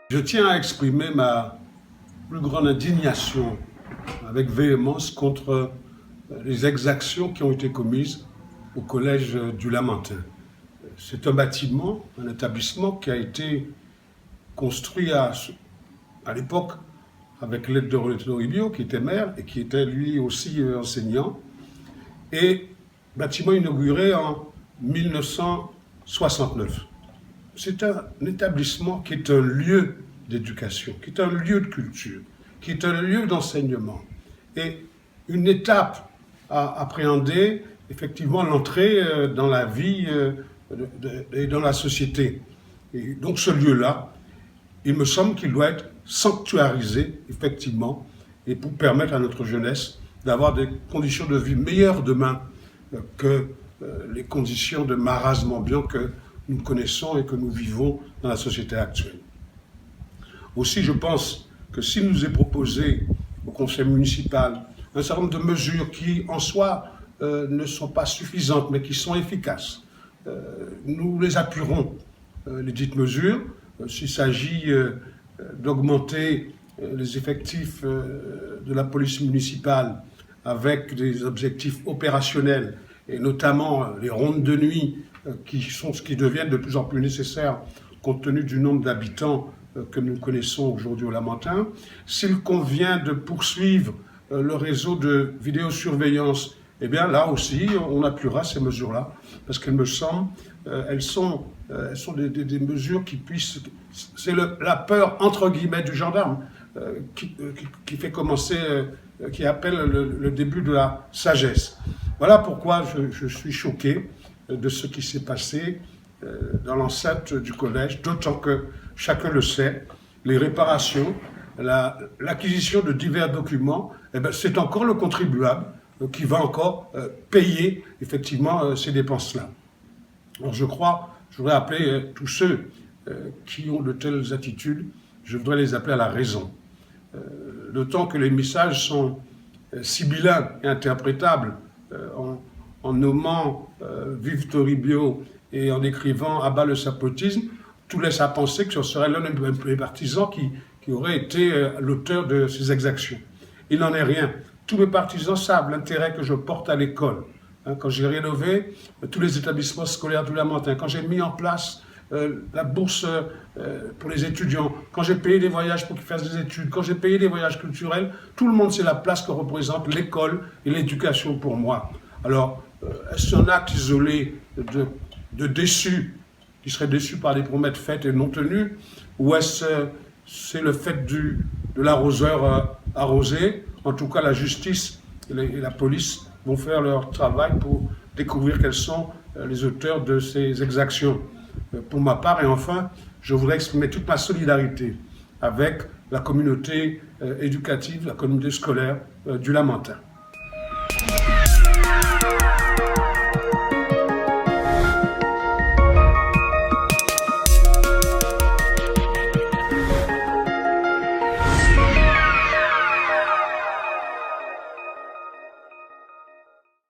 Je tiens à exprimer ma plus grande indignation avec véhémence contre les exactions qui ont été commises au collège du Lamentin. C'est un bâtiment, un établissement qui a été construit à l'époque avec l'aide de René Toribio, qui était maire et qui était lui aussi enseignant, et bâtiment inauguré en 1969. C'est un établissement qui est un lieu d'éducation, qui est un lieu de culture, qui est un lieu d'enseignement. Et une étape à appréhender, effectivement, l'entrée dans la vie et dans la société. Et donc ce lieu-là, il me semble qu'il doit être sanctuarisé, effectivement, et pour permettre à notre jeunesse d'avoir des conditions de vie meilleures demain que les conditions de marasme ambiant que nous connaissons et que nous vivons dans la société actuelle. Aussi, je pense que s'il nous est proposé au conseil municipal un certain nombre de mesures qui, en soi, ne sont pas suffisantes, mais qui sont efficaces, nous les appuierons, les dites mesures. S'il s'agit d'augmenter les effectifs de la police municipale avec des objectifs opérationnels, et notamment les rondes de nuit qui deviennent de plus en plus nécessaires compte tenu du nombre d'habitants que nous connaissons aujourd'hui au Lamentin. S'il convient de poursuivre le réseau de vidéosurveillance, eh bien là aussi, on appuiera ces mesures-là, parce qu'elles me semblent, elles sont des mesures qui puissent... C'est la peur, entre guillemets, du gendarme qui fait commencer, qui appelle le début de la sagesse. Voilà pourquoi je suis choqué de ce qui s'est passé dans l'enceinte du collège, d'autant que, chacun le sait, les réparations, l'acquisition de divers documents, eh bien, c'est encore le contribuable qui va encore payer effectivement ces dépenses-là. Alors je voudrais appeler tous ceux qui ont de telles attitudes, je voudrais les appeler à la raison. D'autant que les messages sont sibyllins et interprétables en nommant Vive Toribio et en écrivant à bas le sapotisme, tout laisse à penser que ce serait l'un des partisans qui aurait été l'auteur de ces exactions. Il n'en est rien. Tous mes partisans savent l'intérêt que je porte à l'école. Quand j'ai rénové tous les établissements scolaires du Lamentin, quand j'ai mis en place la bourse pour les étudiants, quand j'ai payé des voyages pour qu'ils fassent des études, quand j'ai payé des voyages culturels, tout le monde sait la place que représente l'école et l'éducation pour moi. Alors, est-ce un acte isolé de déçus, qui seraient déçus par des promesses faites et non tenues, ou est-ce c'est le fait de l'arroseur arrosé? En tout cas, la justice et la police vont faire leur travail pour découvrir quels sont les auteurs de ces exactions. Pour ma part, et enfin, je voudrais exprimer toute ma solidarité avec la communauté éducative, la communauté scolaire du Lamentin.